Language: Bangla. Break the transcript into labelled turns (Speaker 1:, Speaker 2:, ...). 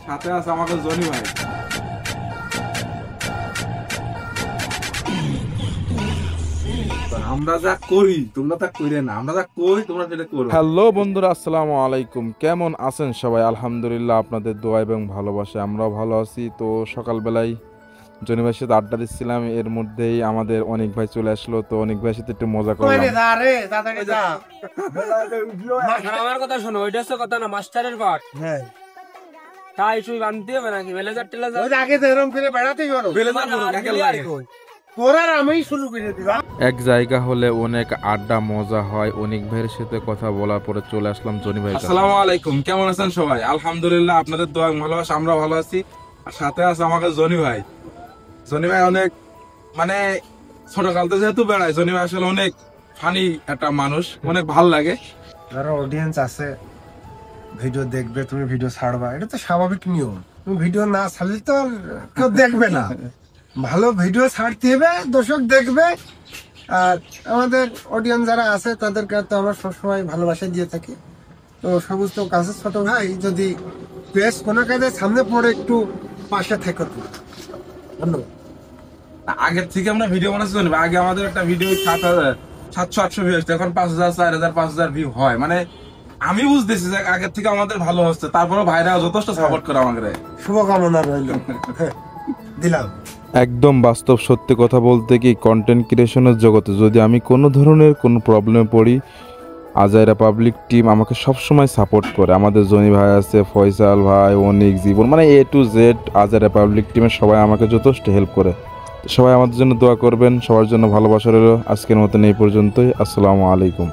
Speaker 1: সাথে আছে আমাকে জনি ভাই। আমরা যা করি তোমরা তা কইরে না, আমরা যা কই তোমরা সেটা করো।
Speaker 2: হ্যালো বন্ধুরা, আসসালামু আলাইকুম। কেমন আছেন সবাই? আলহামদুলিল্লাহ, আপনাদের দোয়া এবং ভালোবাসা আমরাও ভালো আছি। তো সকালবেলায় জনি ভাইয়ের সাথে আড্ডা দিচ্ছিলাম, এর মধ্যেই আমাদের অনেক ভাই চলে আসলো। তো অনেক ভাইয়ের সাথে একটু মজা করলাম।
Speaker 3: আমার কথা শোনো, ওইটা হচ্ছে কথা না, মাস্টারের পাঠ। হ্যাঁ, তাই তুই বানতে হবে নাকি বেলেজার টেলেজার? ওই আগে তো এরকম করে বেড়াতেই পারো,
Speaker 1: বেলেজার করো, একা লাগে।
Speaker 3: তোরার আমি শুরু করে দিবা।
Speaker 2: এক জায়গা হলে অনেক আড্ডা মজা হয়। অনেক ভাইয়ের সাথে কথা বলার পরে চলে আসলাম জনি ভাই।
Speaker 1: আসসালামু আলাইকুম, কেমন আছেন সবাই? আলহামদুলিল্লাহ, আপনাদের দোয়া এবং ভালোবাসা আমরা ভালো আছি। আর সাথে আছে আমাকে জনি ভাই। জনি ভাই অনেক মানে ছোটকালতে যেহেতু বেড়ায়, জনি ভাই আসলে অনেক ফানি একটা মানুষ, অনেক ভাল লাগে।
Speaker 4: যারা অডিয়েন্স আছে ভিডিও দেখবে, তুমি ভিডিও ছাড়বা, এটা তো স্বাভাবিক নিয়ম। তুমি ভিডিও না ছাড়লে তো কেউ দেখবে না। ভালো ভিডিও ছাড়তে হবে, দর্শক দেখবে। আর আমাদের অডিয়েন্স যারা আছে তাদেরকে তো আমরা সবসময় ভালোবাসা দিয়ে থাকি। তো সমস্ত কাছে ছোট ভাই, যদি বেশ কোনো কাজে সামনে পড়ে একটু পাশে থেকো। ধন্যবাদ।
Speaker 1: আগের থেকে আমরা ভিডিও বানাচ্ছি জনি ভাই। আগে আমাদের একটা ভিডিও 700-800 ভিউ আসতো, এখন 5000, 4000, 5000 ভিউ হয়। মানে আমি বুঝতেছি যে আগের থেকে আমাদের ভালো হচ্ছে, তারপরে ভাইরা যথেষ্ট সাপোর্ট করে আমাকে।
Speaker 4: শুভকামনা রইল, দিলাম।
Speaker 2: একদম বাস্তব সত্যি কথা বলতে কি, কন্টেন্ট ক্রিয়েশনের জগতে যদি আমি কোনো ধরনের কোনো প্রবলেমে পড়ি, আজাইরা পাবলিক টিম আমাকে সবসময় সাপোর্ট করে। আমাদের জনি ভাই আছে, ফয়সাল ভাই, অনেক জীবন, মানে A to Z আজাইরা পাবলিক টিমের সবাই আমাকে যথেষ্ট হেল্প করে। সবাই আমাদের জন্য দোয়া করবেন, সবার জন্য ভালোবাসা রইল। আজকের মতন এই পর্যন্তই। আসসালামু আলাইকুম।